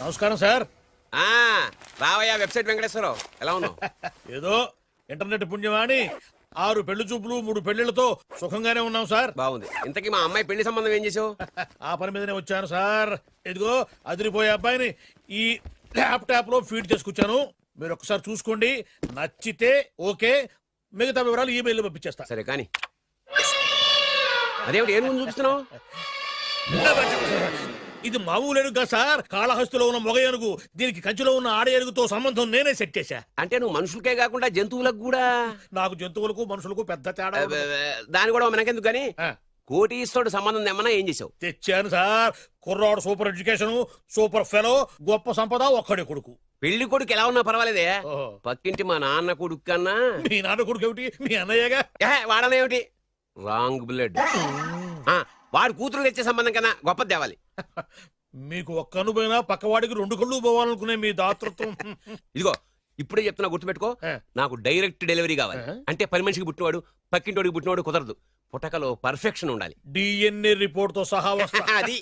నమస్కారం సార్. రావయ్యా వెబ్సైట్ వెంకటేశ్వరరావు, ఎలా ఉన్నావు? ఏదో ఇంటర్నెట్ పుణ్యమాని 6 పెళ్లి చూపులు 3 పెళ్లిళ్లతో సుఖంగానే ఉన్నాం సార్. బాగుంది. ఇంతకీ మా అమ్మాయి పెళ్లి సంబంధం ఏం చేసావు? ఆ పని మీదనే వచ్చాను సార్. ఇదిగో అదిరిపోయే అబ్బాయిని ఈ ల్యాప్టాప్ లో ఫీడ్ చేసుకొచ్చాను. మీరు ఒకసారి చూసుకోండి, నచ్చితే ఓకే, మిగతా వివరాలు ఈమెయిల్ పంపించేస్తా. సరే కానీ అదేమిటి ఏం ముందు చూపిస్తున్నావు? ఇది మామూలు ఏనుగు కాదు సార్, కాళహస్తిలో ఉన్న మొగ ఏనుగు. దీనికి కంచిలో ఉన్న ఆడ ఏనుగుతో సంబంధం నేనే సెట్ చేశా. అంటే నువ్వు మనుషులకే కాకుండా జంతువులకు కూడా? నాకు జంతువులకు మనుషులకు పెద్ద తేడా. దాని కూడా మనకెందుకు కానీ కోటీశ్వరుడు సంబంధం తెమ్మన్నా ఏం చేసావు? తెచ్చాను సార్. కుర్రాడు సూపర్ ఎడ్యుకేషన్, సూపర్ ఫెలో, గొప్ప సంపద, ఒక్కడే కొడుకు. పెళ్లి కొడుకు ఎలా ఉన్నా పర్వాలేదే, పక్కింటి మా నాన్న కొడుకు కన్నా. మీ నాన్న కొడుకు ఏమిటి, మీ అన్నయ్యగా. వాడనేమిటి, రాంగ్ బ్లడ్. వాడు కూతురు తెచ్చే సంబంధం కన్నా గొప్పది తేవాలి. మీకు ఒక్క కన్ను పోయినా పక్కవాడికి 2 కళ్ళు పోవాలనుకునే మీ దాతృత్వం. ఇదిగో ఇప్పుడే చెప్తున్నా, గుర్తుపెట్టుకో. నాకు డైరెక్ట్ డెలివరీ కావాలి. అంటే పని మనిషికి పుట్టినవాడు పక్కింటోడికి పుట్టినవాడు కుదరదు. పుట్టకలో పర్ఫెక్షన్ ఉండాలి. డిఎన్ఏ రిపోర్ట్ తో సహా వస్తా. అది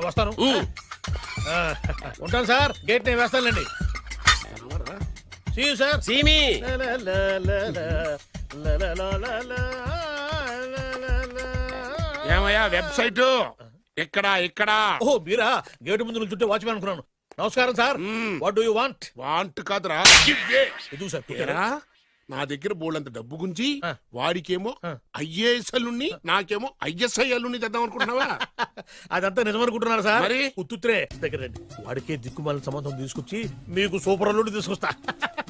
వస్తాను. ఉంటాను సార్. గేట్ నేను వేస్తానండి. సార్ సీమి ఏమయ్యా వెబ్సైట్ ఇక్కడ ఇక్కడ? ఓ మీరా, గేటు ముందు నుంచుంటే వాచ్మెన్ అనుకున్నాను. నమస్కారం sir. What do you want? Want కాదురా, ఇది సార్. నా దగ్గర బోల్డంత డబ్బు గుంచి వాడికేమో ఐఏఎస్ అల్లుని నాకేమో ఐఎస్ఐ అల్లుని తెద్దాం అనుకుంటున్నావా? అదంతా నిజమనుకుంటున్నారు సార్. మరి ఉత్తుత్రే దగ్గర రండి. వాడికే దిక్కుమాలిన సంబంధం తీసుకొచ్చి మీకు సూపర్ అల్లుడు తీసుకొస్తా.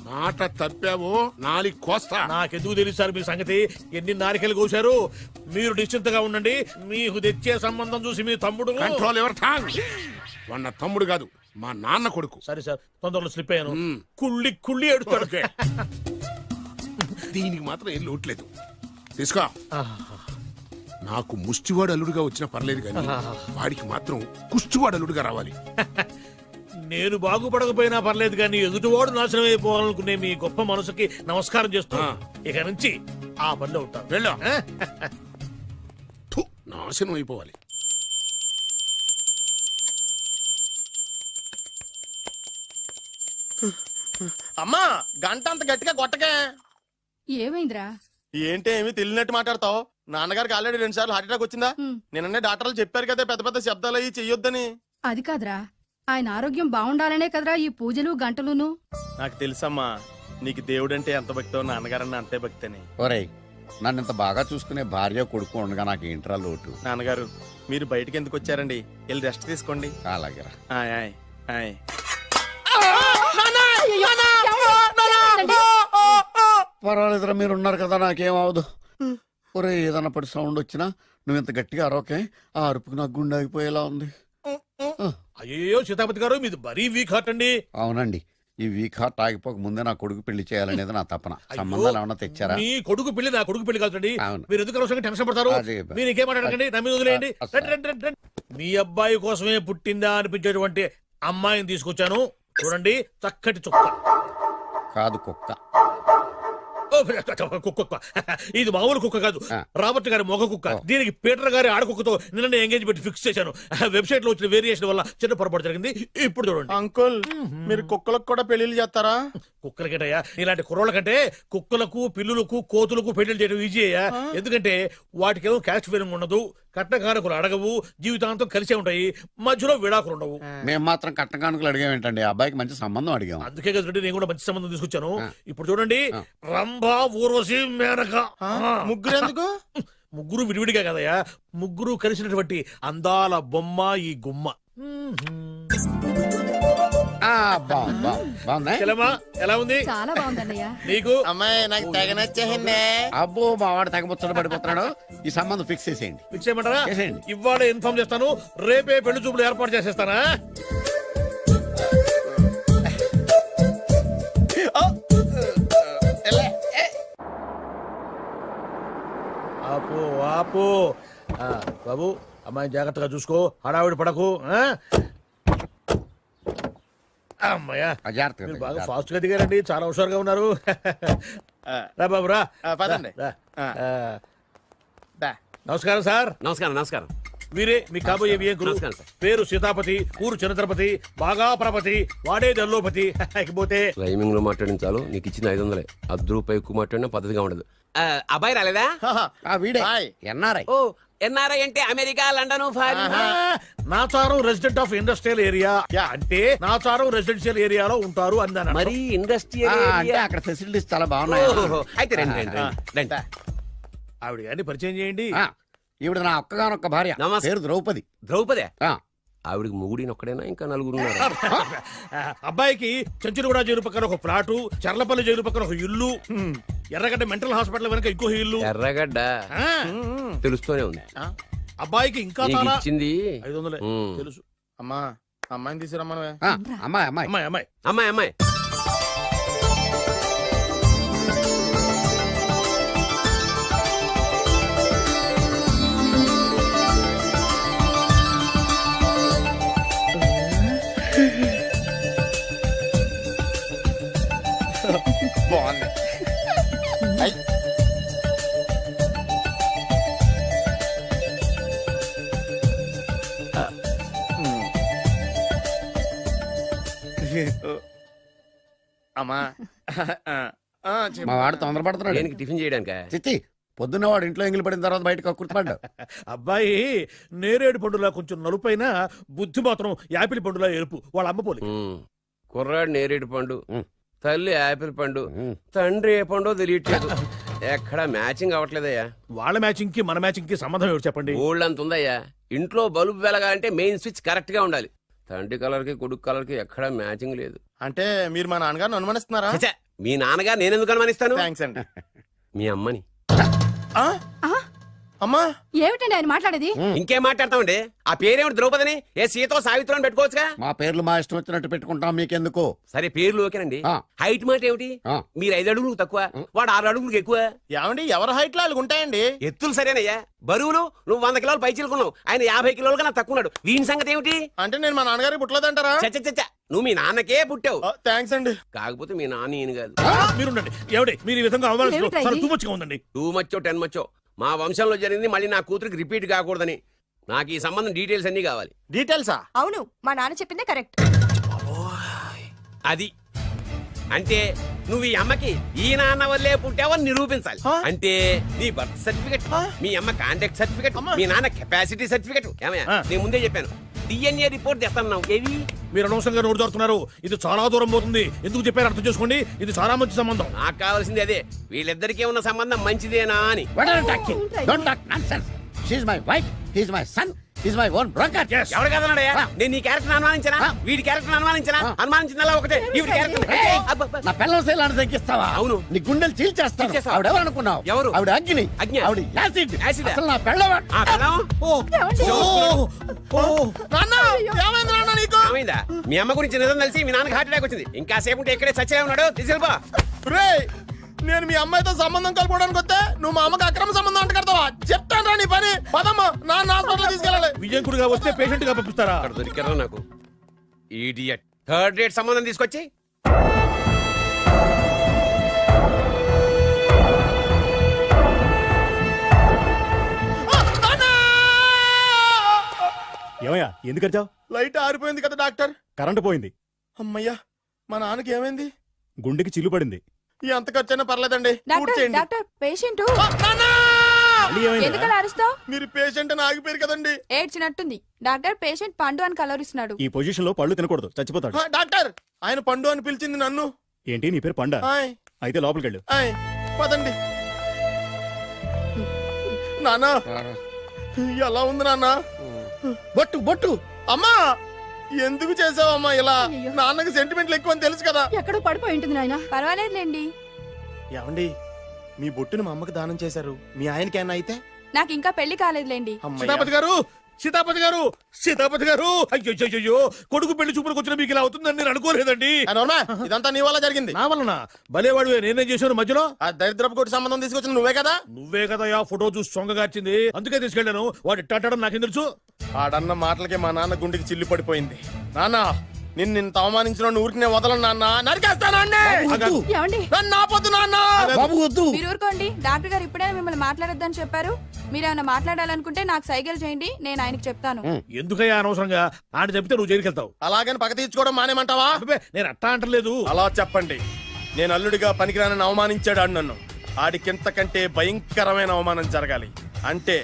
మాట తప్పావో నాలికి కోస్తా. నాకెందుకు తెలుసు సార్ మీ సంగతి. ఎన్ని నారికలు కోశారు. మీరు నిశ్చింతగా ఉండండి. మీకు తెచ్చే సంబంధం చూసి మీ తమ్ముడు. Control your tongue. వాడు నా తమ్ముడు కాదు, మా నాన్న కొడుకు. సరే సార్, తొందరలో స్లిప్ అయ్యాను. కుళ్ళి కుళ్ళి ఎడుతాడు. దీనికి మాత్రం ఏం లోట్లేదు. తీసుకో. నాకు ముష్టివాడు అల్లుడుగా వచ్చినా పర్లేదు కానీ వాడికి మాత్రం కుష్టివాడు అల్లుడుగా రావాలి. నేను బాగుపడకపోయినా పర్లేదు కానీ ఎదుటివాడు నాశనం అయిపోవాలనుకునే మీ గొప్ప మనసుకి నమస్కారం చేస్తా. ఇక నుంచి ఆ పనిలో ఉంటా. వెళ్ళా. నాశనం అయిపోవాలి. అమ్మా, గంట అంత గట్టిగా కొట్టకే. ఏమైందిరా? ఏంటి ఏమి తెలియనట్టు మాట్లాడతావు? నాన్నగారికి ఆల్రెడీ 2 సార్లు హార్ట్ అటాక్ వచ్చిందా? నిన్ననే డాక్టర్లు చెప్పారు కదా పెద్ద పెద్ద శబ్దాలు అయ్యి చెయ్యొద్దని. అది కాదురా, ఆయన ఆరోగ్యం బాగుండాలనే కదరా ఈ పూజలు గంటలును. నాకు తెలుసమ్మా, నీకు దేవుడంటే ఎంత భక్తో నాన్నగారన్న అంతే భక్తి అని. ఒరేయ్, నన్ను ఇంత బాగా చూసుకునే భార్య కొడుకు ఉండగా నాకు ఏంట్రా లోటు? నాన్నగారు, మీరు బయటికి ఎందుకు వచ్చారండి? వెళ్ళి రెస్ట్ తీసుకోండి. అలాగేరా. ఆయ్ ఆయ్ ఆయ్. పర్వాలేదురా, మీరు ఉన్నారు కదా, నాకేం అవదు. ఒరే, ఏదన్నా పడి సౌండ్ వచ్చినా నువ్వు ఇంత గట్టిగా అరవకే. ఆ అరుపుకు నాకు గుండె ఆగిపోయేలా ఉంది. అయ్యో సీతాపతి గారు, మీది మరీ వీక్ హార్ట్ అండి. అవునండి, ఈ వీక్ హార్ట్ ఆగిపోక ముందే నా కొడుకు పెళ్లి చేయాలనేది నా తపన. సంబంధాలు ఏమన్నా తెచ్చారా? మీ కొడుకు పెళ్లి నా కొడుకు పెళ్లి కాదండి. అవును. మీరు ఎందుకు అవసరంగా టెన్షన్ పడతారు? మీరు ఇంకేమాటండి, నా మీద వదిలేయండి. మీ అబ్బాయి కోసమే పుట్టిందా అనిపించేటువంటి అమ్మాయిని తీసుకొచ్చాను. చూడండి, చక్కటి చుక్క. కాదు, కుక్క. కుక్క. ఇది మామూలు కుక్క కాదు, రాబర్ట్ గారి మొగ కుక్క. దీనికి పీటర్ గారి ఆడకుక్కతో నిన్న ఎంగేజ్మెంట్ ఫిక్స్ చేశాను. వెబ్సైట్ లో వచ్చిన వేరియేషన్ వల్ల చిన్న పొరపాటు జరిగింది. ఇప్పుడు చూడండి. అంకుల్, మీరు కుక్కలకు కూడా పెళ్లిళ్ళు చేస్తారా? కుక్కలకేటయ్యా, ఇలాంటి కుర్రోళ్ళ కంటే కుక్కలకు, పిల్లులకు, కోతులకు పెళ్లిళ్ళు చేయడం ఈజీ అయ్యా. ఎందుకంటే వాటికేమో క్యాస్ట్ ఫీలింగ్ ఉండదు, కట్నకానుకలు అడగవు, జీవితాంతం కలిసే ఉంటాయి, మధ్యలో విడాకులు ఉండవు. మేము మాత్రం కట్నకానుకలు అడిగామేంటండి? అబ్బాయికి మంచి సంబంధం అడిగాం. అందుకే కదండి నేను కూడా మంచి సంబంధం తీసుకొచ్చాను. ఇప్పుడు చూడండి, రంభా, ఊర్వశి, మేనక. ముగ్గురు ఎందుకు? ముగ్గురు విడివిడిగా కదయ్యా, ముగ్గురు కలిసినటువంటి అందాల బొమ్మ ఈ గుమ్మ. ఎలా ఉంది? చాలా బాగుందన్నయ్య. నీకు? అమ్మాయి నాకు తెగ నచ్చేసిందే. అబ్బో, మా వాడు తెగబుచ్చట పడిపోతున్నాడు. ఈ సంబంధం ఫిక్స్ చేసేయండి. ఫిక్స్ చేయమంటారా? చేసేయండి. ఇవాళ ఇన్ఫార్మ్ చేస్తాను, రేపే పెళ్లి చూపులు ఏర్పాటు చేసేస్తానా? ఆపు ఆపు. బాబు, అమ్మాయి జాగ్రత్తగా చూసుకో, హడావిడి పడకు. అమ్మాయ్యా, బాగా ఫాస్ట్ గా దిగారండి, చాలా హుషారుగా ఉన్నారు. రా బాబు రా. పదండి. నమస్కారం సార్. నమస్కారం. నమస్కారం. వీరే మీ కాబోయే వియంకులు. నమస్కారం సార్. పేరు సీతాపతి, ఊరు చంద్రపతి, బాగా ప్రపతి, వాడే దల్లోపతి. ఇకపోతే రైమింగ్ లో మాట్లాడిన చాలు, నీకు ఇచ్చిన 500. 10 రూపాయలు ఎక్కువ మాట్లాడినా పద్ధతిగా ఉండదు. అబ్బాయి రాలేదా? ఆ వీడే హాయ్. ఎన్ఆర్ఐ. ఓ ఎన్ఆర్ఐ అంటే America, London, foreign. Nacharam resident of industrial area అంటే నాచారం రెసిడెన్షియల్ ఏరియాలో ఉంటారు అందాను. మరి ఇండస్ట్రియల్ అంటే అక్కడ ఫెసిలిటీస్ చాలా బాగున్నాయి. అయితే రండి రండి రండి. ఆవిడ గారిని పరిచయం చేయండి. ఆ, ఈవిడ నా ఒక్కగానొక్క భార్య. నమస్తే. పేరు ద్రౌపది. ద్రౌపదే ఆ, ఆవిడికి మూడిని ఒక్కడైనా ఇంకా నలుగురు ఉన్నారు. అబ్బాయికి చెంచులగూడ జైలు పక్కన ఒక ప్లాటు, చర్లపల్లి జైలు పక్కన ఒక ఇల్లు, ఎర్రగడ్డ మెంటల్ హాస్పిటల్ వెనక ఇంకో ఇల్లు. ఎర్రగడ్డ ఆ, తెలుస్తూనే ఉంది. అబ్బాయికి ఇంకా నీకు చాలా ఇచ్చింది 500 ఉమ్. తెలుసు. అమ్మా అమ్మాయిని తీసుకురమ్మనవే. ఆ, అమ్మాయి అమ్మాయి. అమ్మాయి అమ్మాయి అమ్మాయి అమ్మాయి. బాగుంది. ఐ. అమ్మా మా వాడు తొందరపడుతున్నాడు. దేనికి టిఫిన్ చేయడానిక? చిచ్చి పొద్దున్న వాడు ఇంట్లో ఎంగిలి పడిన తర్వాత బయటకు కుర్తుపడ్డాడు. అబ్బాయి నేరేడు పండులా కొంచెం నలుపైన, బుద్ధి మాత్రం యాపిల్ పండులా ఎరుపు. వాళ్ళ అమ్మ పోలి. కుర్రాడు నేరేడు పండు, ఉమ్. తల్లి యాపిల్ పండు, ఉమ్. తండ్రి ఏ పండో తెలియట్లేదు. ఎక్కడ మ్యాచింగ్ అవ్వట్లేదయ్యా. వాళ్ళ మ్యాచింగ్ కి మన మ్యాచింగ్ కి సంబంధం ఏమిటి చెప్పండి. ఊళ్ళంత ఉందయ్యా. ఇంట్లో బల్బు వెలగాలంటే మెయిన్ స్విచ్ కరెక్ట్ గా ఉండాలి. తండ్రి కలర్ కి కొడుకు కలర్ కి ఎక్కడ మ్యాచింగ్ లేదు. అంటే మీరు మా నాన్నగారిని అనుమానిస్తున్నారా? ఛ, మీ నాన్నగారు నేనెందుకు అనుమానిస్తాను? థ్యాంక్స్ అండి. మీ అమ్మని. ఆ? అమ్మా ఏమిటండి ఆయన మాట్లాడేది? ఇంకేం మాట్లాడతామండి? ఆ పేరేమిటి ద్రౌపదిని? ఏ సీతో సావిత్రం అని పెట్టుకోవచ్చుగా. మా పేర్లు మా ఇష్టం వచ్చినట్టు పెట్టుకుంటాం, మీకెందుకు? సరే పేర్లు ఓకేనండి. ఆ. హైట్ మాట ఏమిటి? ఆ. మీరు 5 అడుగులు తక్కువ, వాడు 6 అడుగులకు ఎక్కువ. ఏమండి ఎవరి హైట్ లో వాళ్ళకి ఉంటాయండి. ఎత్తులు సరేనయ్యా. బరువులు నువ్వు 100 కిలోలు పై చిలుకున్నావు, ఆయన 50 కిలోలు కన్నా తక్కువ ఉన్నాడు. వీని సంగతి ఏమిటి? అంటే నేను మా నాన్నగారికి పుట్టలేదంటారా? చచ్చ నువ్వు మీ నాన్నకే పుట్టావు. థ్యాంక్స్ అండి. కాకపోతే మీ నాన్న ఈయన కాదు. మీరుండండి. ఏమిటి మీరు ఈ విధంగా అవమానిస్తున్నారు? ఏమిటా ఇది? చాలా తూపచ్చిగా ఉందండి. 2 మచ్చో 10 మచ్చో మా వంశంలో జరిగింది మళ్ళీ నా కూతురికి రిపీట్ కాకూడదని నాకు ఈ సంబంధం డీటెయిల్స్ అన్ని కావాలి. డీటెయిల్సా? అవును మా నాన్న చెప్పిందే కరెక్ట్. అది అంటే నువ్వు ఈ అమ్మకి ఈ నాన్న వల్లే పుట్టావని నిరూపించాలి. ఆ? అంటే నీ బర్త్ సర్టిఫికెట్, ఆ? మీ అమ్మ కాంటాక్ట్ సర్టిఫికెట్, అమ్మా. మీ నాన్న కెపాసిటీ సర్టిఫికెట్. ఏమయ్యా ఆ. నేను ముందే చెప్పాను, డిఎన్ఏ రిపోర్ట్ తెస్తాను. ఏవి? మీరు అనవసరంగా నోరు జారుతున్నారు. ఇది చాలా దూరం పోతుంది. ఎందుకు చెప్పారు అర్థం చేసుకోండి. ఇది చాలా మంచి సంబంధం. నాకు కావాల్సింది అదే, వీళ్ళిద్దరికీ ఉన్న సంబంధం మంచిదేనా అని. What are you talking? Don't talk nonsense. She's my wife, he's my son, he's my own broker. Yes. ఎవరు కదన్నాడయ్యా? ఆ. నేను నీ క్యారెక్టర్ అనుమానించనా? ఆ. వీడి క్యారెక్టర్ అనుమానించనా? ఆ. అనుమానించిందల్లా ఒకటే, వీడి క్యారెక్టర్. Hey! అబ్బబ్బ. నా పిల్లల శైలాన్ని తగ్గిస్తావా? అవును. నీ గుండెలు చీల్చేస్తాను. చీల్చేస్తావా? ఆవిడ ఎవరు అనుకున్నావు? ఎవరు? ఆవిడ అగ్ని. అగ్ని. ఆవిడ యాసిడ్. యాసిడా? అసలు నా పిల్లవా? ఆ పిల్లం? నాన్న ఏమైంది నాన్న నీకు? ఏమైందా? మీ అమ్మ గురించి నిజం తెలిసి మీ నాన్నకి హార్ట్ అటాక్ వచ్చింది. ఇంకా సేపు ఉంటే ఇక్కడే చచ్చే ఉన్నాడు. తీసుకెళ్ళిపో. రేయ్, నేను మీ అమ్మాయితో సంబంధం కలుపుకోవడానికి వస్తే నువ్వు మా అమ్మకి అక్రమ సంబంధం అంట కడతావా? చెప్తాను రా నీ పని. పదమ్మా నాన్న హాస్పిటల్ తీసుకెళ్ళాలి. విజయకుడిగా వస్తే పేషెంట్ గా పంపిస్తారా? అక్కడ దొరికారా నాకు ఈడియట్. థర్డ్ రేట్ సంబంధం తీసుకొచ్చి ఏమయ్యా ఎందుకు వచ్చావు? లైట్ ఆరిపోయింది కదా డాక్టర్. కరెంటు పోయింది, అమ్మయ్యా మా నాన్నకి ఏమైంది? గుండెకి చిల్లు పడింది. ఎంత ఖర్చైనా పర్లేదండి. పూర్తి డాక్టర్ చేయండి. డాక్టర్ పేషెంట్ నాన్న! మళ్ళీ ఏమైందిరా? ఎందుకలా అరుస్తావు? మీరు పేషెంట్ అని ఆగిపోయారు కదండి. ఏడ్చినట్టుంది. డాక్టర్ పేషెంట్ పండు అని కలరిస్తున్నాడు. ఈ పొజిషన్ లో పళ్ళు తినకూడదు, చచ్చిపోతాడు. డాక్టర్ ఆయన పండు అని పిలిచింది నన్ను. ఏంటి నీ పేరు పండా? ఆయ్ అయితే లోపలికి వెళ్ళు. ఆయ్ పదండి. నాన్న ఎలా ఉంది నాన్న? బొట్టు బొట్టు. అమ్మా ఎందుకు చేసావమ్మా ఇలా? అయ్యయ్యో. నాన్నకి సెంటిమెంట్లు ఎక్కువ అని తెలుసు కదా. ఎక్కడో పడిపోయి ఉంటుంది నాయన. పర్వాలేదులేండి. ఏమండి మీ బొట్టుని మా అమ్మకి దానం చేశారు, మీ ఆయనకి ఏమన్నా అయితే? నాకు ఇంకా పెళ్లి కాలేదులేండి. అమ్మయ్య. సీతాపతి గారు, సీతాపతి గారు, సీతాపతి గారు. అయ్యో కొడుకు పెళ్లి చూపులకు వచ్చిన మీకు ఇలా అవుతుందని నేను అనుకోలేదండి. ఆ, నోర్మా, ఇదంతా నీ వల్ల జరిగింది. నా వలన భలేవాడు. నేనేం చేశాను మధ్యలో? ఆ దరిద్రపు కొట్టి సంబంధం తీసుకొచ్చిన నువ్వే కదా. నువ్వే కదా ఆ ఫోటో చూసి సొంగగార్చింది. అందుకే తీసుకెళ్ళాను. వాడు ఇట్టాడడం నాకేం తెలుసు? ఆడన్న మాటలకి మా నాన్న గుండెకి చిల్లు పడిపోయింది. నాన్న నిన్ను అవమానించిన ఊరికి వదలను నాన్న. నరికేస్తానండి. వద్దు. ఏమండి? నన్ను ఆపొద్దు నాన్న. బాబు వద్దు. మీరు ఊరుకోండి. డాక్టర్ గారు ఇప్పుడే మిమ్మల్ని మాట్లాడొద్దని చెప్పారు. మీరేమైనా మాట్లాడాలనుకుంటే నాకు సైగలు చేయండి, నేను ఆయనకి చెప్తాను. ఎందుకయ్యా అనవసరంగా ఆయన చెప్తే నువ్వు జైలుకి వెళ్తావు. అలాగని పక్క తీర్చుకోవడం మానేమంటావా? అబ్బే, నేను అట్టా అంటలేదు. అలా చెప్పండి. నేను అల్లుడిగా పనికిరానని అవమానించాడు ఆడు నన్ను. ఆడికింతకంటే భయంకరమైన అవమానం జరగాలి. అంటే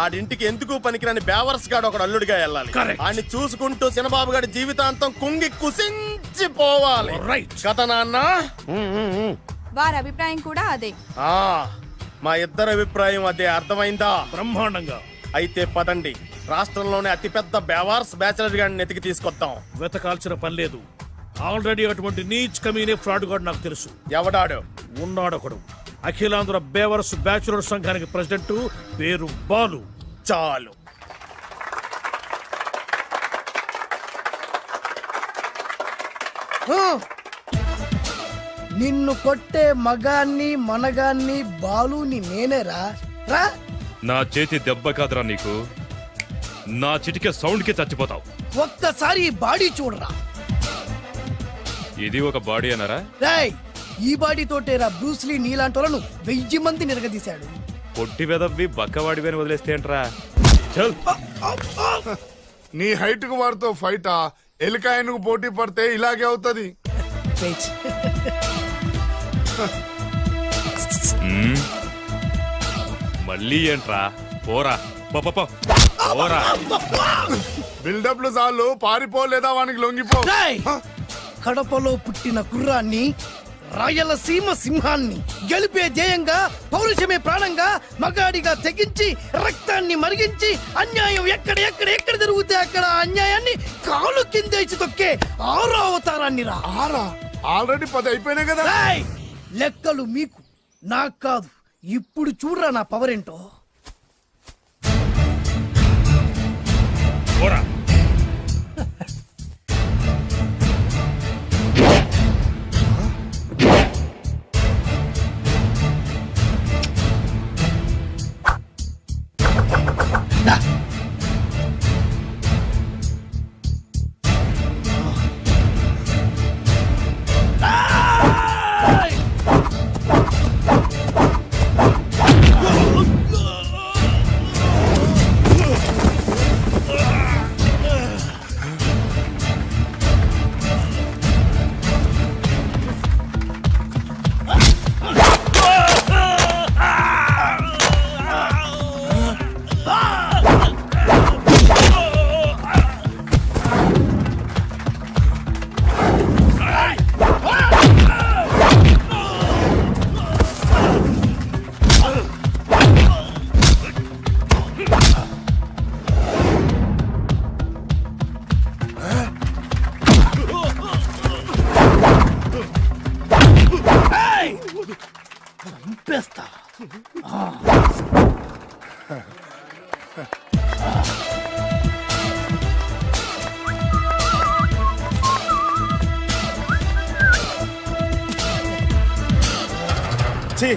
ఆడింటికి ఎందుకు పనికిరాని బేవర్స్ గాడు ఒకడు అల్లుడిగా వెళ్ళాలి. Correct. ఆడిని చూసుకుంటూ చిన్నబాబు గారి జీవితాంతం కుంగి కుసించిపోవాలి. Right. కథ నాన్న. వారి అభిప్రాయం కూడా అదే. ఆ, మా ఇద్దరి అభిప్రాయం అదే. అర్థమైందా? బ్రహ్మాండంగా. అయితే పదండి, రాష్ట్రంలోనే అతిపెద్ద బేవార్స్ బ్యాచిలర్ గాడిని ఎతికి తీసుకొద్దాం. వెతకాల్సిన పని లేదు. ఆల్రెడీ అటువంటి నీచ్ కమీనే ఫ్రాడ్ గాడు నాకు తెలుసు. ఎవడాడు? ఉన్నాడొకడు. అఖిలాంధ్ర బేవర్స్ బ్యాచులర్ సంఘానికి ప్రెసిడెంట్, పేరు బాలు. చాలు. నిన్ను కొట్టే మగాన్ని మనగాన్ని బాలుని నేనేరా రా. నా చేతి దెబ్బ కాదురా నీకు, నా చిటికే సౌండ్ కి చచ్చిపోతావు. ఒక్కసారి ఈ బాడీ చూడరా. ఇది ఒక బాడీ అన్నారా? రేయ్, ఈ బాడీ తోటేరా బ్రూస్లీ నీలాంటోలను 1000 మంది నిరగదీశాడు. పొట్టి వెదవ్వి బక్కవాడివి అని వదిలేస్తే ఏంట్రా? చల్. నీ హైట్ కు వాడితో ఫైటా? ఎలికాయనకు పోటీ పడితే ఇలాగే అవుతది. వెయిట్. మ్మ్. మళ్ళీ ఏంట్రా? పోరా పో, పో, పో. పోరా. బిల్డప్లు చాలు, పారిపోలేదా వానికి లొంగిపో. రేయ్, కడపలో పుట్టిన కుర్రాన్ని, రాయలసీమ సింహాన్ని గెలిపే ధ్యేయంగా, పౌరుషమే ప్రాణంగా, మగాడిగా తెగించి రక్తాన్ని మరిగించి అన్యాయం ఎక్కడ ఎక్కడ ఎక్కడ జరుగుతే అక్కడ అన్యాయాన్ని కాలు కిందేసి తొక్కే 6వ అవతారాన్ని రా. ఆరా ఆల్రెడీ 10 అయిపోయినాయి కదా. రేయ్, లెక్కలు మీకు నాకు కాదు. ఇప్పుడు చూడరా నా పవర్ ఏంటో. పోరా. చంపేస్తా. ఛీ,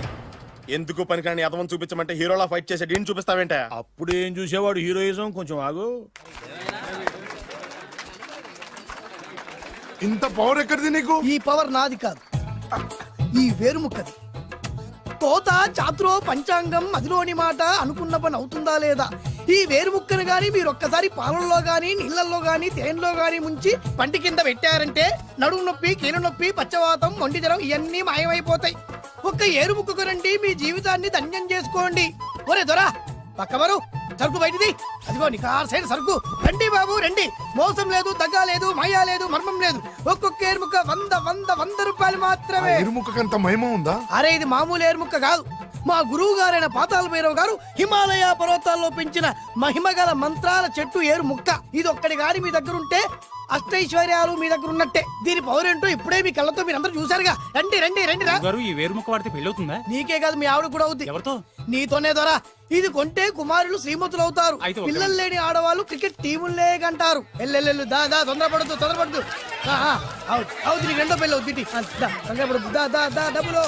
ఎందుకు పనికిరాని అదవం చూపించమంటే హీరోలా ఫైట్ చేసే డీన్ చూపిస్తావేంటే? అప్పుడు ఏం చూసేవాడు హీరోయిజం. కొంచెం ఆగు. ఇంత పవర్ ఎక్కడిది నీకు? ఈ పవర్ నాది కాదు, ఈ వేరుముక్కది. తోత చాతురో పంచాంగం అదిలోని మాట అనుకున్న పని అవుతుందా లేదా? ఈ వేరుముక్కను గాని మీరు ఒక్కసారి పాలల్లో గాని నీళ్లలో గాని తేనెలో గాని ముంచి పంటి కింద పెట్టారంటే నడుము నొప్పి, కీలు నొప్పి, పచ్చవాతం, మొండి జ్వరం ఇవన్నీ మాయమైపోతాయి. ఒక్క ఏరుముక్కకు రండి, మీ జీవితాన్ని ధన్యం చేసుకోండి. ఒరే దొరా, పక్కవరు సరుకు బయటిది. అదిగో నికార్సైన సరుకు. రండి బాబు రండి. మోసం లేదు, దగ్గ లేదు, మాయా లేదు, మర్మం లేదు. ఒక్కొక్క ఏరుముక్క 100 రూపాయలు మాత్రమే. ఇరుముఖకంత మహిమ ఉందా? అరే, ఇది మామూలు ఏరుముక్క కాదు. మా గురువు గారైన పాతాల భైరవ్ గారు హిమాలయ పర్వతాల్లో పెంచిన మహిమగల మంత్రాల చెట్టు ఏరు ముక్క. ఇది ఒక్కడి గాని మీ దగ్గర ఉంటే అష్టైశ్వర్యాలు మీ దగ్గర ఉన్నట్టే. దీని పవర్ ఏంటో ఇప్పుడే మీ కళ్ళతో మీరందరూ చూసారుగా. రండి రండి రండి రా. ఈ వేరుముక్క వాడితే పెళ్లి అవుతుందా? నీకే కాదు, మీ ఆవిడ కూడా అవుద్ది. ఎవరితో? నీతోనే దొరా. ఇది కొంటే కుమారులు శ్రీమంతులు అవుతారు. అయితే పిల్లలు లేని ఆడవాళ్ళు క్రికెట్ టీములే కంటారు. ఎల్లెల్లెల్లు దా దా, తొందరపడద్దు. అవుతుంది, నీకు రెండో పెళ్ళి అవుతుంది. తొందరపడద్దు, దా దా దా, డబ్బులు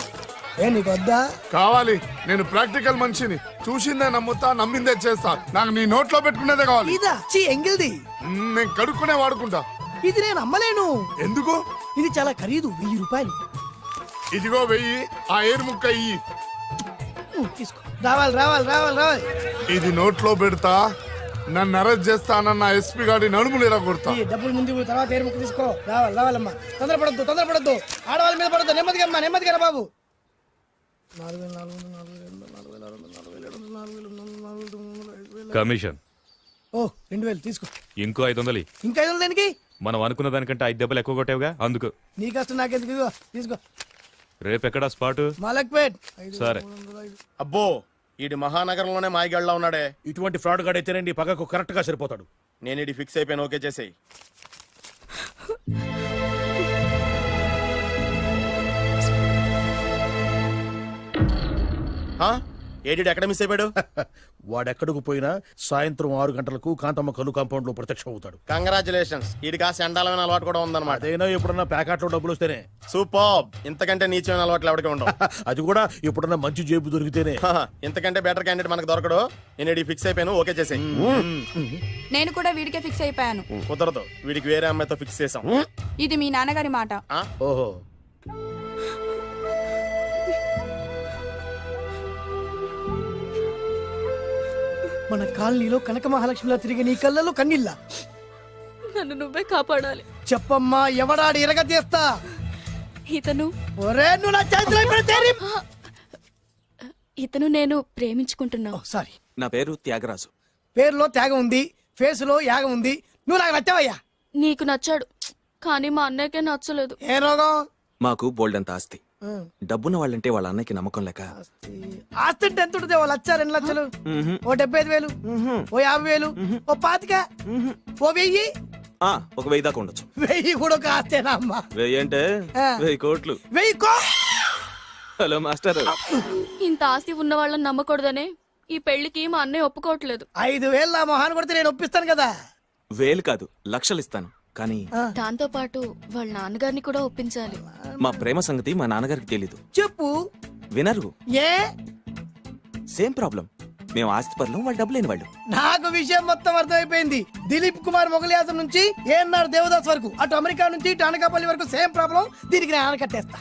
ఏ నీకు వద్దా? కావాలి. నేను ప్రాక్టికల్ మనిషిని. చూసిందే నమ్ముతా, నమ్మిందే చేస్తా. నాకు నీ నోట్లో పెట్టుకునేదే కావాలి. ఇదా చీ ఎంగిల్ది. నేను కడుక్కునే వాడుకుంటా. ఇది నేను అమ్మలేను. ఎందుకు? ఇది చాలా ఖరీదు, 1000 రూపాయలు. ఇదిగో 1000. ఆ ఏరు ముక్క ఇయ్యి. తీసుకో. రావాలి రావాలి రావాలి రావాలి. ఇది నోట్లో పెడతా నన్ను అరెస్ట్ చేస్తానన్న ఎస్పీ గారి నడుములు ఇలా కొడతా ఈ డబ్బులు ముందు ఇవ్వు, తర్వాత ఏరు ముక్క తీసుకో. రావాలి రావాలమ్మా. తొందరపడద్దు ఆడవాళ్ళ మీద పడద్దు. నెమ్మదిగా అమ్మా, నెమ్మదిగా రా బాబు. 4,400, కమిషన్ ఓ 2,000 తీసుకో. ఇంకో 500. ఇంకా 500 దేనికి? మనం అనుకున్న దానికంటే 5 దెబ్బలు ఎక్కువ కొట్టావుగా అందుకు. నీ కష్టం నాకెందుకు? ఇదిగో తీసుకో. రేపెక్కడా స్పాటు? మలక్పేట్. సరే. అబ్బో ఈడి మహానగరంలోనే మాయగాళ్ళ ఉన్నాడే. ఇటువంటి ఫ్రాడ్ గాడైతేనే నీ పక్కకు కరెక్ట్ గా సరిపోతాడు. నేను ఇది ఫిక్స్ అయిపోయాను, ఓకే చేసేయి. ఏడి ఎక్కడ మిస్ అయిపోయాడు? వాడెక్కడికి పోయినా సాయంత్రం 6 గంటలకు కాంతమ్మ కలు కాంపౌండ్ లో ప్రత్యక్షం అవుతాడు. కంగ్రాచులేషన్స్, ఈడికి ఆ చండాలమైన అలవాటు కూడా ఉందన్నమాట. అదైనా ఎప్పుడన్నా ప్యాకెట్లో డబ్బులు వస్తేనే. సూపర్, ఇంతకంటే నీచమైన అలవాట్లు ఎవరికి ఉండవు. అది కూడా ఎప్పుడన్నా మంచి జేబు దొరికితేనే. ఇంతకంటే బెటర్ క్యాండిడేట్ మనకు దొరకడు. నేను ఇది ఫిక్స్ అయిపోయాను, ఓకే చేసేయి. నేను కూడా వీడికే ఫిక్స్ అయిపోయాను. కుదరదు, వీడికి వేరే అమ్మాయితో ఫిక్స్ చేసాం. ఇది మీ నాన్నగారి మాట. ఓహో, మన కాలనీలో కనక మహాలక్ష్మిలా తిరిగి నీ కళ్ళలో కన్నీళ్ళ. నన్ను నువ్వే కాపాడాలి. చెప్పమ్మా, ఎవడాడి ఎరగ తీస్తా. ఇతను ఒరే నువ్వు నా చేతిలో పెడితే ఇతను నేను ప్రేమించుకుంటున్నా. సారీ. నా పేరు త్యాగరాజు. పేరులో త్యాగం ఉంది, ఫేసులో యాగం ఉంది. నువ్వు నాకు నచ్చావయ్యా. నీకు నచ్చాడు, కానీ మా అన్నయ్యకే నచ్చలేదు. ఏ రోగం? మాకు బోల్డంత ఆస్తి. డబ్బున్న వాళ్ళంటే వాళ్ళ అన్నకి నమ్మకం లేక. ఆస్తి అంటే ఎంత ఉంటుంది? ఓ 1,00,000, 2 లక్షలు, ఓ 75,000, ఓ 50,000, ఓ 25,000, ఓ 1000. ఒక 1000 దాకా ఉండొచ్చు. 1000 కూడా ఒక ఆస్తేనా అమ్మా? 1000 అంటే 1000 కోట్లు. 1000 హలో మాస్టర్. ఇంత ఆస్తి ఉన్న వాళ్ళని నమ్మకూడదనే ఈ పెళ్లికి మా అన్నయ్య ఒప్పుకోవట్లేదు. 5,000 నా మొహాన్ని కొడితే నేను ఒప్పిస్తాను కదా. 1000 కాదు, లక్షలు ఇస్తాను. కానీ దాంతో పాటు వాళ్ళ నాన్నగారిని కూడా ఒప్పించాలి. మా ప్రేమ సంగతి మా నాన్నగారికి తెలీదు. చెప్పు. వినరు. ఏ? Same problem. మేము ఆస్తి పరులం, వాళ్ళు డబ్బు లేని వాళ్ళు. నాకు విషయం మొత్తం అర్థమైపోయింది. దిలీప్ కుమార్ మొగలియాసం నుంచి ఏఎన్ఆర్ దేవదాస్ వరకు, అటు అమెరికా నుంచి ఇటు అనకాపల్లి వరకు సేమ్ ప్రాబ్లం. దీనికి నేను ఆనకట్టేస్తా,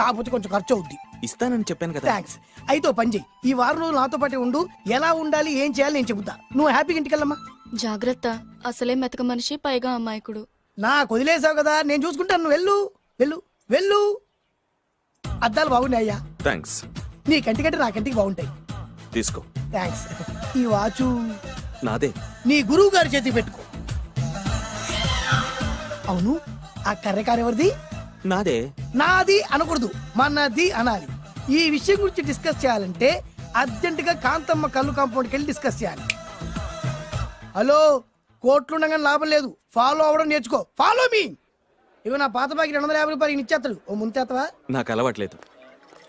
కాకపోతే కొంచెం ఖర్చు అవుద్ది. ఇస్తానని చెప్పాను కదా. థ్యాంక్స్. అయితే ఓ పని చెయ్యి, ఈ వారం రోజులు నాతో పాటే ఉండు. ఎలా ఉండాలి, ఏం చేయాలి నేను చెబుతా. నువ్వు హ్యాపీగా ఇంటికెళ్ళమ్మా. జాగ్రత్త, అసలే మెతక మనిషి, పైగా అమాయకుడు. నాకు వదిలేసావు కదా, నేను చూసుకుంటాను. నువ్వు వెళ్ళు వెళ్ళు వెళ్ళు. అద్దాలు బాగున్నాయ్యా. థ్యాంక్స్. నీ కంటికంటే నా కంటికి బాగుంటాయి. తీసుకో. థ్యాంక్స్. ఈ వాచు నాదే. నీ గురువు గారి చేతికి పెట్టుకో. అవును, ఆ కర్రెకారు ఎవరిది? నాదే. నాది అనకూడదు, మనది అనాలి. ఈ విషయం గురించి డిస్కస్ చేయాలంటే అర్జెంటుగా కాంతమ్మ కళ్ళు కాంపౌండ్కి వెళ్ళి డిస్కస్ చేయాలి. హలో, కోట్లుండగానే లాభం లేదు. ఫాలో అవడం నేర్చుకో. Follow me. ఇవి నా పాత బాకి 250 రూపాయలు ఇచ్చేస్తాడు. ఓ ముంతేత్తవా? నాకు అలవాట్లేదు.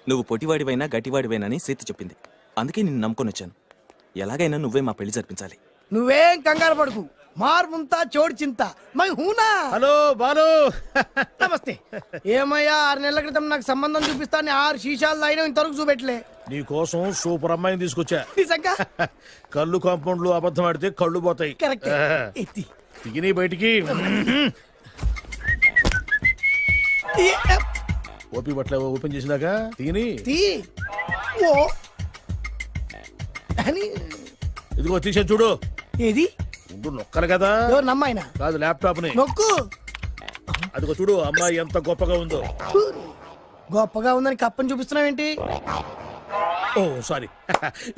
నువ్వు పొట్టివాడివైనా గట్టివాడివైనా అని సీత చెప్పింది. అందుకే నిన్ను నమ్ముకొని వచ్చాను. ఎలాగైనా నువ్వే మా పెళ్లి జరిపించాలి. నువ్వేం కంగారు పడుకు. మార్ ముంతా చోడు చింత మై హూనా. హలో బాలు. నమస్తే. ఏమయ్యా, 6 నెలల క్రితం నాకు సంబంధం చూపిస్తాను 6 శీషాలు అయినా ఇంతవరకు చూపెట్టలే. నీ కోసం సూపర్ అమ్మాయిని తీసుకొచ్చా. నిజంగా? కళ్ళు కాంపౌండ్ లో అబద్ధం ఆడితే కళ్ళు పోతాయి. కరెక్ట్. ఎత్తి. దిగిని బయటికి. ఓపి బట్ల ఓపెన్ చేసినాక తిని తీ. ఓ అని. ఇదిగో తీసే చూడు. ఏది? ముందు నొక్కలు కదా. ఎవరు నమ్మాయినా? కాదు, ల్యాప్టాప్ ని నొక్కు. అదిగో చూడు, అమ్మాయి ఎంత గొప్పగా ఉందో. గొప్పగా ఉందని కప్పని చూపిస్తున్నావేంటి? ఓ సారీ,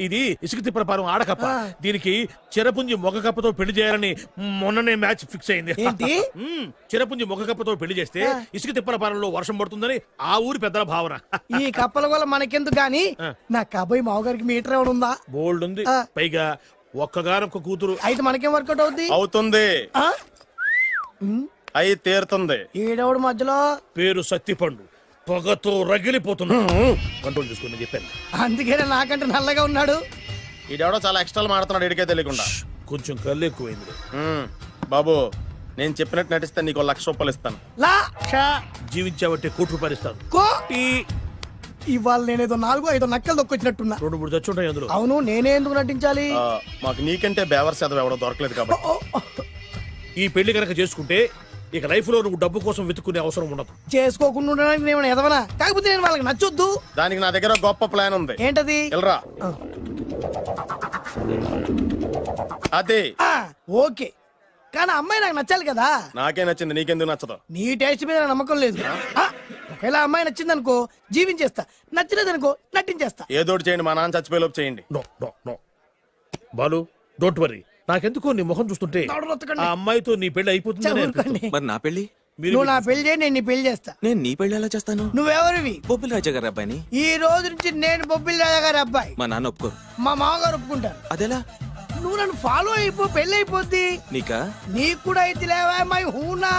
ఇది ఇసుక తిప్పల పారం ఆడకప్ప. దీనికి చిరపుంజి మొగ కప్పతో పెళ్లి చేయాలని మొన్ననే మ్యాచ్ ఫిక్స్ అయింది. ఏంటి? చిరపుంజి మొగ కప్పతో పెళ్లి చేస్తే ఇసుక తిప్పల పారంలో వర్షం పడుతుందని ఆ ఊరి పెద్దల భావన. ఈ కప్పల వల్ల మనకెందుకు గాని, నా కాబోయే మావగారికి మీటర్ ఎవడు ఉందా? బోల్డ్ ఉంది. పైగా ఒక్కగారొక్క కూతురు. అయితే మనకేం వర్కౌట్ అవుద్ది? అవుతుంది, ఆ? అయి తీరుతుంది. ఈడెవడు మధ్యలో? పేరు సత్తిపండు. పొగతో రగిలిపోతున్నా. కంట్రోల్ చూసుకుని చెప్పాను. అందుకేనే నాకంటే నల్లగా ఉన్నాడు. ఈడెవడో చాలా ఎక్స్ట్రాలు మాడుతున్నాడు, ఇడికే తెలియకుండా. కొంచెం కళ్ళు ఎక్కువైంది. బాబు, నేను చెప్పినట్టు నటిస్తే నీకు 1,00,000 రూపాయలు ఇస్తాను. జీవించావంటే ₹1,00,000 ఇస్తాను. ఇవాళ నేనేదో 4-5 నక్కలు దొక్కొచ్చినట్టున్నా. 2-3 చచ్చుంటాయి అందులో. అవును, నేనే ఎందుకు నటించాలి? మాకు నీకంటే బేవర్ చదువు ఎవడో దొరకలేదు కాబట్టి. ఈ పెళ్లి కనుక చేసుకుంటే ఇక లైఫ్ లో నువ్వు డబ్బు కోసం వెతుక్కునే అవసరం ఉండదు. చేసుకోకుండా ఉండడానికి నేను ఎదవనా? కాకపోతే నేను వాళ్ళకి నచ్చొద్దు. దానికి నా దగ్గర గొప్ప ప్లాన్ ఉంది. ఏంటది? వెళ్ళరా. అదే ఆ, ఓకే కానీ ఆ అమ్మాయి నాకు నచ్చాలి కదా. నాకే నచ్చింది, నీకెందుకు నచ్చదు? నీ టేస్ట్ మీద నాకు నమ్మకం లేదు. ఆ, ఒకవేళ ఆ అమ్మాయి నచ్చిందనుకో జీవించేస్తా, నచ్చలేదనుకో నటించేస్తా. ఏదోటి చేయండి, మా నాన్న చచ్చిపోయేలోపు చేయండి. No no no Balu don't worry. నాకెందుకో నీ ముఖం చూస్తుంటే దవడ రొత్తకండి. ఆ అమ్మాయితో నీ పెళ్లి అయిపోతుందని చదువుకోండి. అనిపిస్తుంది. మరి నా పెళ్లి? నువ్వు నా పెళ్లి చేయి, నేను నీ పెళ్లి చేస్తా. నేను నీ పెళ్లి ఎలా చేస్తాను? నువ్వెవరివి? బొబ్బిల్ రాజా గారి అబ్బాయిని. ఈ రోజు నుంచి నేను బొబ్బిల్ రాజా గారి అబ్బాయి. మా నాన్న ఒప్పుకోరు. మా మామగారు ఒప్పుకుంటారు. అదెలా? నువ్వు నన్ను ఫాలో అయిపో, పెళ్లి అయిపోద్ది. నీకా? నీకు కూడా అయితే లేవా మై హూనా.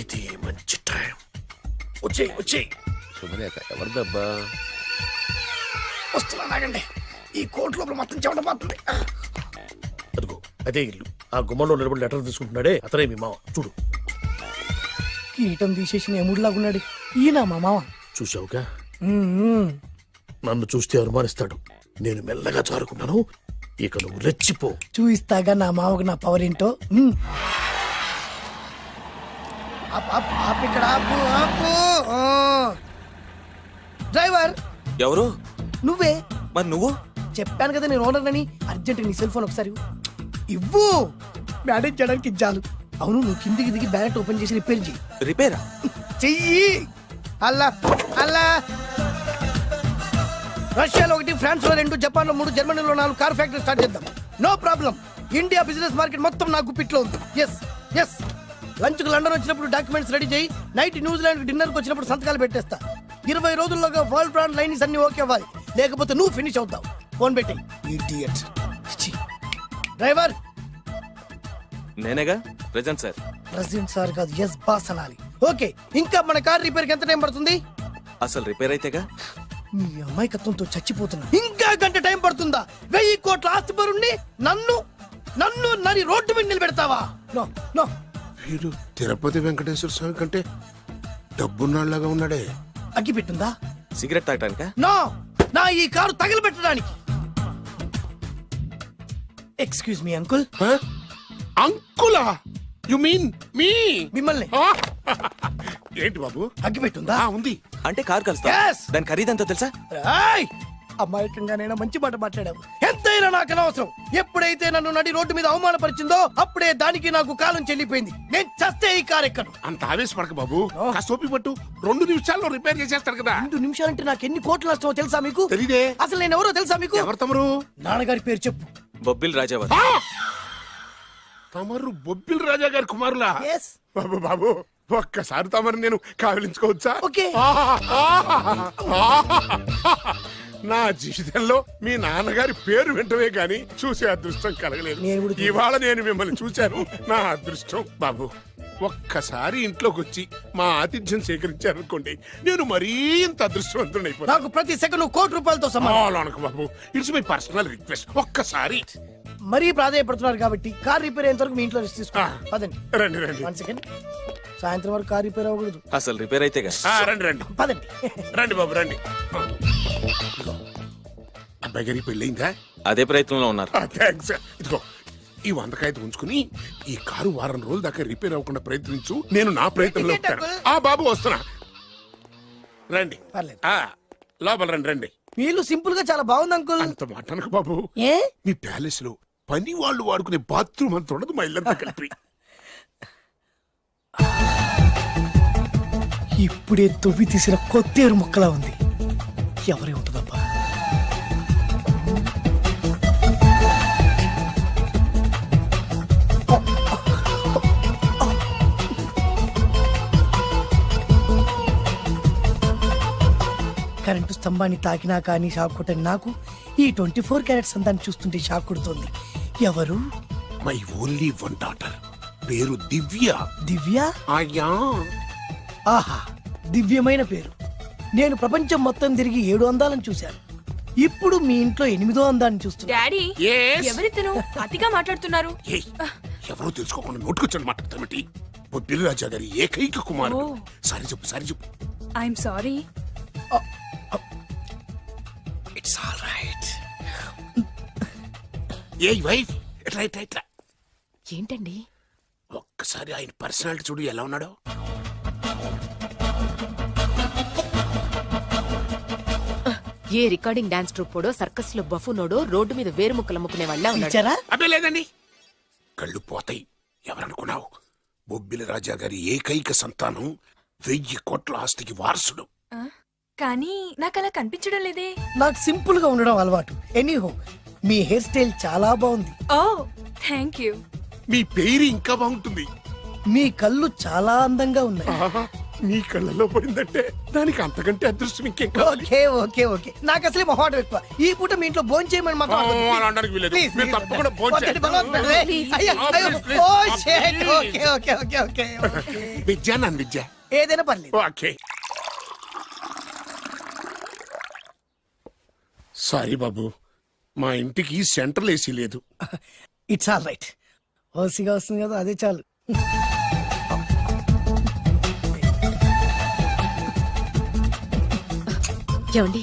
ఇది మంచి టైం. వచ్చేయ్ వచ్చేయ్. శుభలేఖ ఎవరిదబ్బా? వస్తున్నా నాగండి. ఈ కోట్ లోపల మొత్తం చెమట పోతుంది. అదిగో అదే ఇల్లు. ఆ గుమ్మలో నిలబడి లెటర్ తీసుకుంటున్నాడే అతనే మీ మామ. చూడు. కిరీటం తీసేసిన ఎముడిలాగున్నాడు. ఈయన మా మామ. చూసావుగా, మ్మ్. నన్ను చూస్తే అనుమానిస్తాడు. నేను మెల్లగా జారుకున్నాను. ఇక నువ్వు రెచ్చిపో. చూయిస్తాగా నా మామకు నా పవర్ ఏంటో. మ్మ్. ఆపు, ఆపు, ఆపు ఇక్కడ, ఆపు, ఆపు. ఆ. డ్రైవర్ ఎవరు? నువ్వే. మరి నువ్వు? చెప్పాను కదా నేను ఓనర్ అని. అర్జెంట్ నీ సెల్ ఫోన్ ఒకసారి ఇవ్వు. మేనేజ్ చేయడానికి ఇచ్చాను. అవును, నువ్వు కిందికి దిగి బ్యాలెట్ ఓపెన్ చేసి రిపేర్ చెయ్యి. రిపేరా? చెయ్యి. అల్లా అల్లా. రష్యాలో 1, ఫ్రాన్స్ లో 2, జపాన్ లో 3, జర్మనీలో 4 కార్ ఫ్యాక్టరీ స్టార్ట్ చేద్దాం. No problem. India business market మొత్తం నా గుప్పిట్లో ఉంది. Yes yes. లంచ్ కు లండన్ వచ్చినప్పుడు డాక్యుమెంట్స్ రెడీ చేయి. నైట్ న్యూజిలాండ్ డిన్నర్ కు వచ్చినప్పుడు సంతకాలు పెట్టేస్తా. 20 రోజుల్లోగా వరల్డ్ బ్రాండ్ లైన్స్ అన్ని ఓకే అవ్వాలి, లేకపోతే నువ్వు ఫినిష్ అవుతావు. ఫోన్ పెట్టి. ఇడియట్. డ్రైవర్. నేనేగా ప్రెజెంట్ సార్. ప్రెసిడెంట్ సార్ కాదు, ఎస్ బాస్ అనాలి. ఓకే, ఇంకా మన కార్ రిపేర్ కి ఎంత టైం పడుతుంది? అసలు రిపేర్ అయితేగా. మీ అమాయకత్వంతో చచ్చిపోతున్నా. ఇంకా గంట టైం పడుతుందా? 1000 కోట్ల ఆస్తి పరుణ్ణి నన్ను నన్ను నరి రోడ్డు మీద నిలబెడతావా? No no. వీడు తిరుపతి వెంకటేశ్వర స్వామి కంటే డబ్బున్నాళ్ళగా ఉన్నాడే. అగ్గి పెట్టుందా? సిగరెట్ తాగటానికా? నో, నా ఈ కారు తగలబెట్టడానికి. Excuse me uncle. అంకులా? You mean me? మిమ్మల్ని. ఏంటి బాబు? అగ్గి పెట్టుందా? ఉంది. అంటే కార్ కలుస్తా. Yes. దాని ఖరీదంతా తెలుసా? ఏయ్! అమాయకంగానైనా మంచి మాట మాట్లాడావు. ఎంతైనా నాకు అనవసరం. ఎప్పుడైతే నన్ను నడి రోడ్డు మీద అవమానపరిచిందో అప్పుడే దానికి నాకు కాలం చెల్లిపోయింది. నేను చస్తే ఈ కారు ఎక్కను. అంత ఆవేశపడక బాబు. కాస్త ఓపిక పట్టు. 2 నిమిషాల్లో రిపేర్ చేసేస్తాడు కదా. 2 నిమిషాలంటే నాకు ఎన్ని కోట్లు నష్టమో తెలుసా మీకు? తెలీదే. అసలు నేను ఎవరో తెలుసా మీకు? ఎవరు తమరు? నాన్నగారి పేరు చెప్పు. బొబ్బిల్ రాజావారు. తమరు బొబ్బిల్ రాజా గారి కుమారులా? Yes. బాబు బాబు, ఒక్కసారి తమరు నేను కావలించుకోవచ్చా? ఓకే. నా జీవితంలో మీ నాన్నగారి పేరు వింటమే గాని చూసే అదృష్టం కలగలేదు. నేను కూడా చూడలేదు. ఇవాళ నేను మిమ్మల్ని చూశాను. నా అదృష్టం. బాబు, ఒక్కసారి ఇంట్లోకి వచ్చి మా ఆతిథ్యం సేకరించారనుకోండి, నేను మరీ ఇంత అదృష్టవంతుడైపోతాను. నాకు ప్రతి సెకండ్ ₹1,00,00,000 సమానం. బాబు, ఇట్స్ మై పర్సనల్ రిక్వెస్ట్. ఒక్కసారి మరీ ప్రాధాయపడుతున్నారు కాబట్టి కార్ రిపేర్ అయ్యేంత వరకు మీ ఇంట్లో రెస్ట్ తీసుకో. పదండి. రండి రండి. 1 సెకండ్. సాయంత్రం వరకు కార్ రిపేర్ అవ్వకూడదు. అసలు రిపేర్ అయితేగా. రండి రండి పదండి. రండి బాబు రండి. అబ్బాయి గారికి పెళ్ళయిందా? అదే ప్రయత్నంలో ఉన్నారు. థ్యాంక్స్. ఇదిగో ఈ 100 కాగితం ఉంచుకుని ఈ కారు వారం రోజుల దాకా రిపేర్ అవ్వకుండా ప్రయత్నించు. నేను నా ప్రయత్నంలో ఉంటాను. బాబు వస్తున్నా. రండి. పర్లేదు. లోపల రండి రండి. వీళ్ళు సింపుల్ గా చాలా బాగుంది అంకుల్. అంత మాట అనకు బాబు. ఏ? మీ ప్యాలెస్ లో పని వాళ్ళు వాడుకునే బాత్రూమ్ అంత ఉండదు. మా ఇల్లంతా కలిపి. ఇప్పుడే తొవ్వి తీసిన కొత్తేరు ముక్కలా ఉంది. ఎవరే ఉంటుందబ్బా? కరెంటు స్తంభాన్ని తాకినా కానీ షాక్ కొట్టని నాకు ఈ 24 క్యారెట్స్ అందాన్ని చూస్తుంటే షాక్ కొడుతుంది. ఎవరు? My only 1 daughter. పేరు దివ్య. దివ్య? అయ్యా. ఆహా, దివ్యమైన పేరు. నేను ప్రపంచం మొత్తం తిరిగి 7 అందాలను చూశాను. ఇప్పుడు మీ ఇంట్లో 8వ అందాన్ని చూస్తున్నా. Daddy Yes? ఎవరితను అతిగా మాట్లాడుతున్నారు? ఏయ్, ఎవరో తెలుసుకోకుండా నోటుకొచ్చాను మాట్లాడతామటి. బొబ్బిలి రాజా గారి ఏకైక కుమారుడు. సారీ చెప్పు, సారీ చెప్పు. I'm sorry. It's all right. A wife, ఎట్లా ఎట్లా ఎట్లా ఏంటండి? ఒక్కసారి ఆయన పర్సనాలిటీ చూడు ఎలా ఉన్నాడో. ఏ రికార్డింగ్ డాన్స్ ట్రూపోడో సర్కస్ లో బఫునోడో రోడ్డు మీద వేరు ముక్కలు అమ్ముకునే వాళ్ళ ఉన్నాడు. ఇచ్చారా? అబ్బే లేదండి. కళ్ళు పోతాయి. ఎవరనుకున్నావు? బొబ్బిలి రాజా గారి ఏకైక సంతానం 1000 కోట్ల ఆస్తికి వారసుడు. కానీ నాకు అలా కనిపించడం లేదే. నాకు సింపుల్ గా ఉండడం అలవాటు. ఎనీహో మీ హెయిర్ స్టైల్ చాలా బాగుంది. ఓ థ్యాంక్ యూ. మీ పేరు ఇంకా బాగుంటుంది. మీ కళ్ళు చాలా అందంగా ఉన్నాయి. ఆహా, మీ కళ్ళలో పడిందంటే దానికి అంతకంటే అదృష్టం ఇంకేం కావాలి? ఓకే ఓకే ఓకే నాకు అసలే మొహాటం ఎక్కువ. ఈ పూట మీ ఇంట్లో భోజనం చేయమని మాత్రం అనవద్దు. అలా అనడానికి వీల్లేదు. Please, మీరు please. తప్పకుండా భోజనం వద్దండి, చేయండి. బలవంతం పెట్టవే. అయ్యో, అయ్యో. Please, please. Oh, shit. Please. Okay okay okay okay okay. Vidya నన్ను విద్య. ఏదైనా పర్లేదు. ఓకే. సారీ బాబు, మా ఇంటికి సెంట్రల్ ఏసీ లేదు. It's all right. ఓసిగా వస్తుంది కదా, అదే చాలు. ఏమండి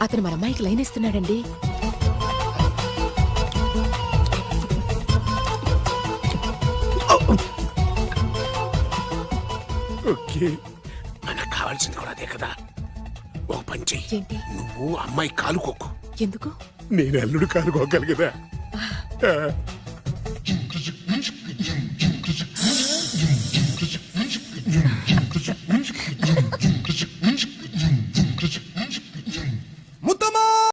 అతను మన అమ్మాయికి లైన్ ఇస్తున్నాడండి. ఓకే, మనకు కావాల్సింది కూడా అదే కదా. ఒక పని చెయ్యి. ఏంటి? నువ్వు అమ్మాయి కాలుకోకు, ఎందుకు? నేను అల్లుడు కాలుకోగలి కదా. ఆ.